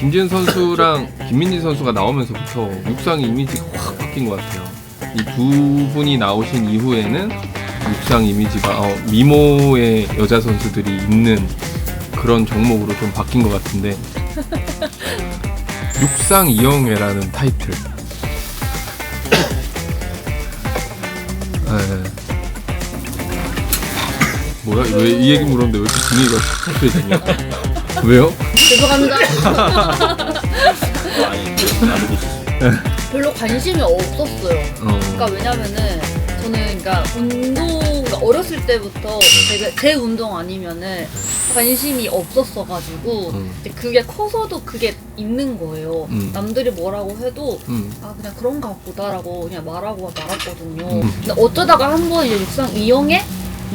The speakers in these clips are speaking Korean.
김지은 선수랑 김민지 선수가 나오면서부터 육상 이미지가 확 바뀐 것 같아요. 이 두 분이 나오신 이후에는 육상 이미지가 미모의 여자 선수들이 있는 그런 종목으로 좀 바뀐 것 같은데 육상 이영애라는 타이틀. 뭐야? 왜 이 얘기 물었는데 왜 이렇게 분위기가 탁탁해지냐? 왜요? 죄송합니다. 별로 관심이 없었어요. 그러니까 왜냐면은 저는 그러니까 그러니까 어렸을 때부터 제 운동 아니면은 관심이 없었어가지고 이제 그게 커서도 그게 있는 거예요. 남들이 뭐라고 해도 아 그냥 그런가 보다라고 그냥 말하고 말았거든요. 근데 어쩌다가 한번 이제 육상 이영애?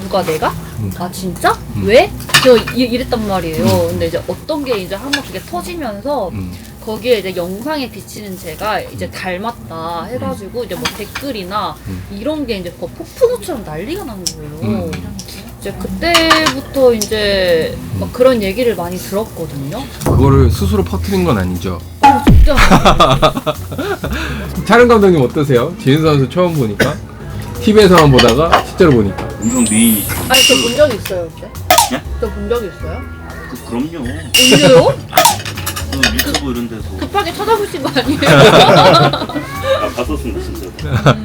누가 내가? 아 진짜? 왜? 저 이랬단 말이에요. 근데 이제 어떤 게 이제 한번 그게 터지면서 거기에 이제 영상에 비치는 제가 이제 닮았다 해가지고 이제 뭐 댓글이나 이런 게 이제 폭풍우처럼 난리가 난 거예요. 이제 그때부터 이제 막 그런 얘기를 많이 들었거든요. 그거를 스스로 퍼뜨린 건 아니죠? 진짜. 촬영 감독님 어떠세요? 지은 선수 처음 보니까? TV에서만 보다가 실제로 보니까. 운동 미인이. 아니 저 본 적 있어요 그때? 예? 저 본 적 있어요? 그럼요. 언제요? 그 유튜브 이런 데서. 급하게 찾아보신 거 아니에요? 아, 봤었습니다, 진짜.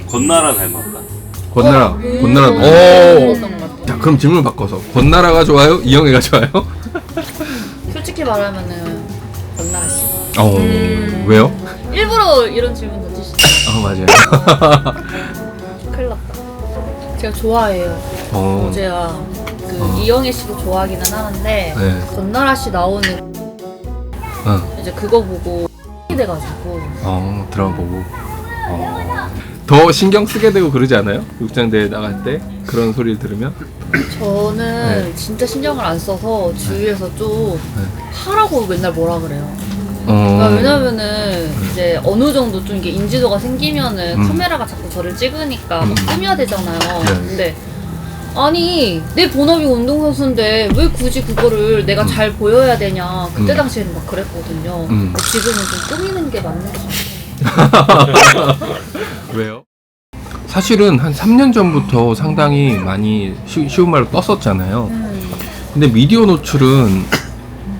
건나라 닮았다. 권나라. 권나라. 오. 그랬던 것 같아요. 자, 그럼 질문 바꿔서 권나라가 좋아요? 이영애가 좋아요? 솔직히 말하면은 권나라 씨. 왜요? 일부러 이런 질문 던지시죠. 맞아요. 큰일 났다. 제가 좋아해요. 제가 이영애 씨도 좋아하기는 하는데 네. 권나라 씨 나오는 이제 그거 보고 돼가지고 드라마 보고. 더 신경 쓰게 되고 그러지 않아요? 육상대회 나갈 때 그런 소리를 들으면? 저는 진짜 신경을 안 써서 주위에서 좀 하라고 맨날 뭐라 그래요. 그러니까 왜냐면은 이제 어느 정도 좀 이게 인지도가 생기면은 카메라가 자꾸 저를 찍으니까 막 꾸며야 되잖아요. 근데 아니 내 본업이 운동선수인데 왜 굳이 그거를 내가 잘 보여야 되냐. 그때 당시에는 막 그랬거든요. 지금은 좀 꾸미는 게 맞는 것 같아요. 왜요? 사실은 한 3년 전부터 상당히 많이 쉬운 말로 떴었잖아요. 근데 미디어 노출은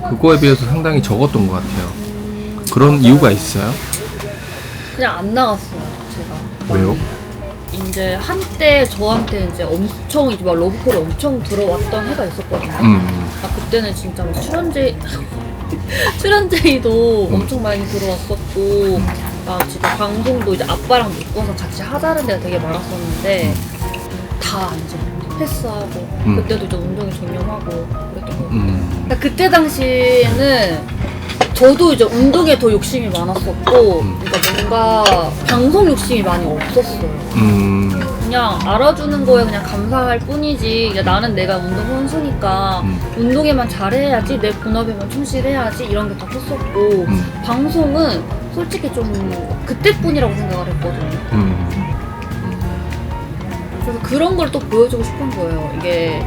그거에 비해서 상당히 적었던 것 같아요. 그런 이유가 있어요? 그냥 안 나갔어요, 제가. 왜요? 이제 한때 저한테 이제 엄청 이제 막 러브콜이 엄청 들어왔던 해가 있었거든요. 그때는 진짜 막 출연제의도 엄청 많이 들어왔었고, 진짜 방송도 이제 아빠랑 묶어서 같이 하자는 데가 되게 많았었는데 다 이제 패스하고 그때도 이제 운동에 전념하고 그랬던 거 같아요. 그러니까 그때 당시에는 저도 이제 운동에 더 욕심이 많았었고, 그러니까 뭔가 방송 욕심이 많이 없었어요. 그냥 알아주는 거에 그냥 감사할 뿐이지, 나는 내가 운동 선수니까 운동에만 잘해야지, 내 본업에만 충실해야지 이런 게 다 컸었고, 방송은 솔직히 좀 그때뿐이라고 생각을 했거든요. 그래서 그런 걸 또 보여주고 싶은 거예요. 이게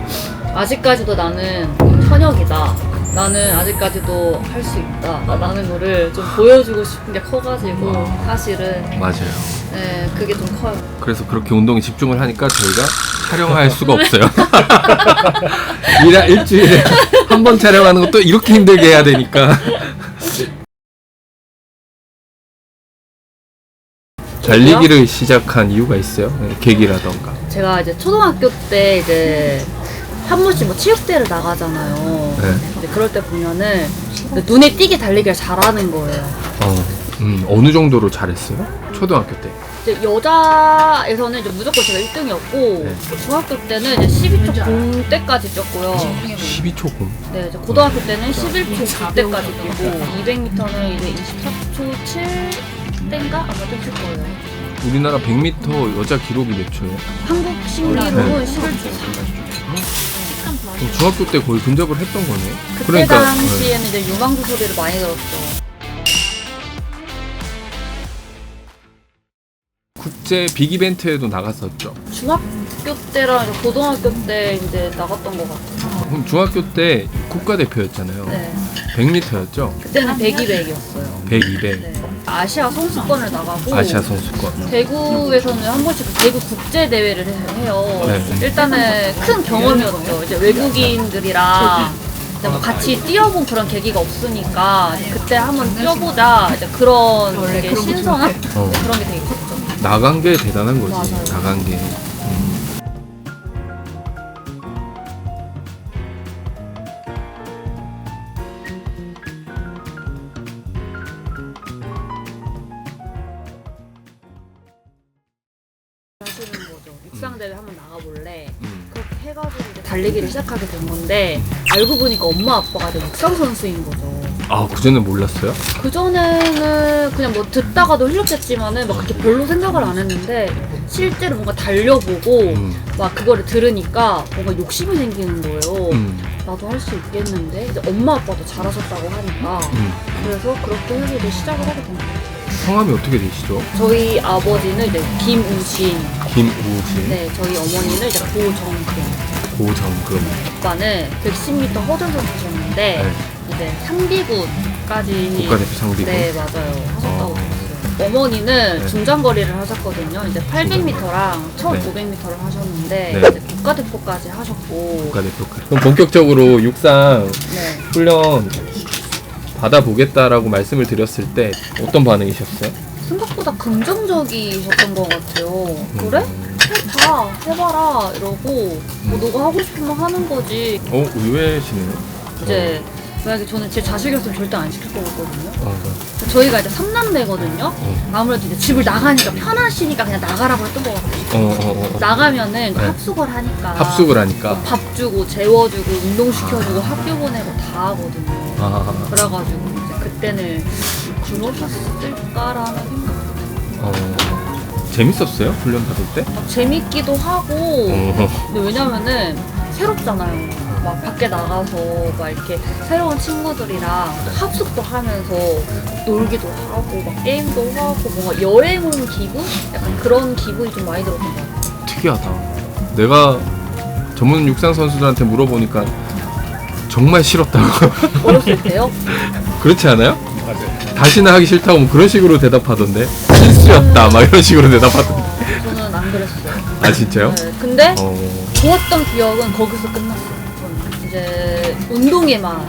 아직까지도 나는 현역이다. 나는 아직까지도 할 수 있다. 라는 거를 좀 보여주고 싶은 게 커가지고 사실은 맞아요. 네, 그게 좀 커요. 그래서 그렇게 운동에 집중을 하니까 저희가 촬영할 수가 없어요. 일주일에 한 번 촬영하는 것도 이렇게 힘들게 해야 되니까. 달리기를 시작한 이유가 있어요? 계기라던가. 제가 이제 초등학교 때 이제 한 번씩 뭐 체육대회를 나가잖아요. 근데 그럴 때 보면은 눈에 띄게 달리기를 잘하는 거예요. 어느 정도로 잘했어요? 초등학교 때. 이제 여자에서는 이제 무조건 제가 1등이었고 중학교 때는 이제 12초 공 때까지 뛰었고요. 12초 공. 네, 이제 고등학교 때는 11초 9때까지 뛰고 200m는 이제 24초 7때인가 아마 뛰었을 거예요. 우리나라 100m 여자 기록이 몇 초예요? 한국 신기록은 11초 4. 중학교 때 거의 근접을 했던 거네. 그때 당시에는 이제 유망주 소리를 많이 들었죠. 국제 빅 이벤트에도 나갔었죠. 중학교 때랑 이제 고등학교 때 이제 나갔던 것 같아요. 그럼 중학교 때 국가대표였잖아요. 네. 100m였죠? 그때는 100, 200이었어요. 100, 200. 네. 아시아 선수권을 나가고 아시아 선수권. 대구에서는 한 번씩 그 대구 국제 대회를 해요. 네. 일단은 큰 경험이었죠. 이제 외국인들이랑 이제 뭐 같이 뛰어본 그런 계기가 없으니까 그때 한번 뛰어보자. 이제 그런 되게 신선한 그런 게 되게 컸죠. 나간 게 대단한 거지. 맞아요. 나간 게. 하시는 거죠. 육상 대회 한번 나가볼래. 그렇게 해가지고 이제 달리기를 시작하게 된 건데 알고 보니까 엄마 아빠가 이제 육상 선수인 거죠. 아, 그전에 몰랐어요? 그 전에는 그냥 뭐 듣다가도 흘렸겠지만은 막 그렇게 별로 생각을 안 했는데 실제로 뭔가 달려보고 막 그거를 들으니까 뭔가 욕심이 생기는 거예요. 나도 할 수 있겠는데 이제 엄마 아빠도 잘하셨다고 하니까 그래서 그렇게 해서 이제 시작을 하게 된 거예요. 성함이 어떻게 되시죠? 저희 아버지는 이제 김우신, 김우진, 네 저희 어머니는 이제 고정금, 고정금. 오빠는 110m 허들 선수셨는데 네. 이제 상비군까지 국가대표 상비군. 네 맞아요 하셨다고 들었어요. 어머니는 네. 중장거리를 하셨거든요. 이제 800m랑 1500m를 하셨는데 네. 이제 국가대표까지 하셨고 국가대표까지. 그럼 본격적으로 육상 네. 훈련 받아보겠다라고 말씀을 드렸을 때 어떤 반응이셨어요? 생각보다 긍정적이셨던 것 같아요. 그래? 해봐라 이러고 뭐 너가 하고 싶으면 하는 거지. 의외시네요. 이제 만약에 저는 제 자식이었으면 절대 안 시킬 거거든요. 네. 저희가 이제 3남매거든요. 아무래도 이제 집을 나가니까 편하시니까 그냥 나가라고 했던 것 같아요. 나가면은 네. 합숙을 하니까 합숙을 하니까. 밥 주고 재워주고 운동시켜주고 학교 보내고 다 하거든요. 그래가지고 이제 그때는 그러셨을까라는 생각. 재밌었어요? 훈련 받을 때? 막 재밌기도 하고 근데 왜냐면은 새롭잖아요. 막 밖에 나가서 막 이렇게 새로운 친구들이랑 합숙도 하면서 놀기도 하고 막 게임도 하고 뭔가 여행 온 기분? 약간 그런 기분이 좀 많이 들었던 것 같아요. 특이하다. 내가 전문 육상 선수들한테 물어보니까 정말 싫었다고. 어렸을 때요? 그렇지 않아요? 맞아요. 다시는 하기 싫다고 뭐 그런 식으로 대답하던데. 실수였다 막 이런 식으로 대답하던데. 저는 안 그랬어요. 아 진짜요? 네, 근데 어. 좋았던 기억은 거기서 끝났어요. 저는 이제 운동에만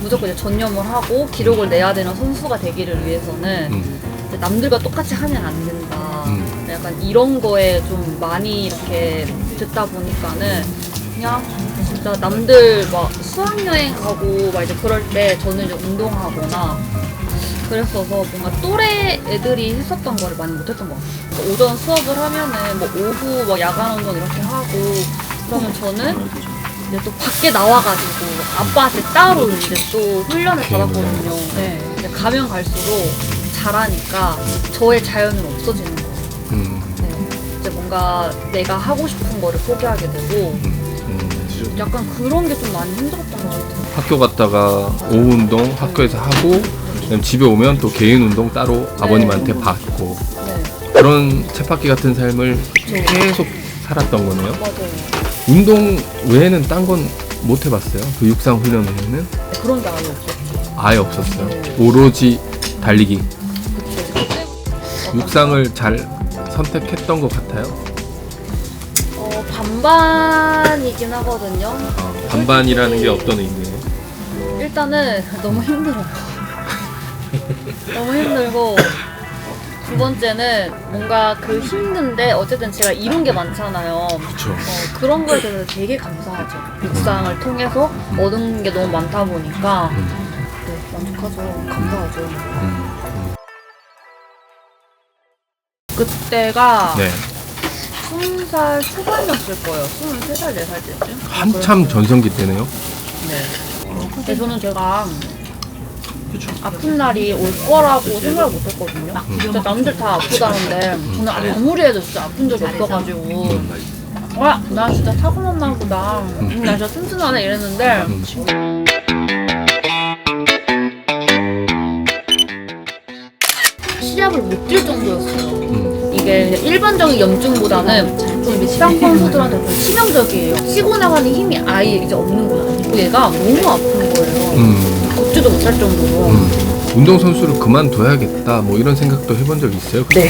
무조건 이제 전념을 하고 기록을 내야 되는 선수가 되기를 위해서는 이제 남들과 똑같이 하면 안 된다. 약간 이런 거에 좀 많이 이렇게 듣다 보니까는 그냥 진짜 남들 막 수학여행 가고 막 이제 그럴 때 저는 이제 운동하거나 그랬어서 뭔가 또래 애들이 했었던 거를 많이 못했던 것 같아요. 오전 수업을 하면은 뭐 오후 뭐 야간 운동 이렇게 하고 그러면 저는 이제 또 밖에 나와가지고 아빠한테 따로 이제 또 훈련을 받았거든요. 네. 이제 가면 갈수록 잘하니까 저의 자연은 없어지는 거예요. 네. 이제 뭔가 내가 하고 싶은 거를 포기하게 되고 약간 그런 게 좀 많이 힘들었던 것 같아요. 학교 갔다가 오후 운동 학교에서 하고 그다음에 집에 오면 또 개인 운동 따로 아버님한테 받고 네. 그런 쳇바퀴 같은 삶을 계속 살았던 거네요. 맞아요. 운동 외에는 딴 건 못 해봤어요? 그 육상 훈련 외에는? 그런 게 아예 없었죠. 아예 없었어요. 네. 오로지 달리기. 그쵸. 육상을 잘 선택했던 것 같아요. 반반이긴 하거든요. 반반이라는 게 어떤 의미예요? 일단은 너무 힘들어요. 너무 힘들고 두 번째는 뭔가 그 힘든데 어쨌든 제가 이룬 게 많잖아요. 그렇죠. 그런 거에 대해서 되게 감사하죠. 육상을 통해서 얻은 게 너무 많다 보니까 네, 만족하죠. 감사하죠. 그때가 네. 20살 초반이었을 거예요. 23살, 4살 때쯤? 한참 전성기 때네요. 네. 근데 저는 제가 아픈 날이 올 거라고 생각을 못 했거든요. 진짜 남들 다 아프다는데 저는 아무리 해도 진짜 아픈 적이 없어가지고 나 진짜 타고났나 보다. 나 진짜 튼튼하네 이랬는데 시합을 못 뛸 정도였어요. 이게 일반적인 염증보다는 좀 육상 선수들한테 좀 치명적이에요. 치고 나가는 힘이 아예 이제 없는 거예요. 얘가 너무 아픈 거예요. 걷지도 못할 정도로. 운동선수를 그만둬야겠다 뭐 이런 생각도 해본 적 있어요? 네.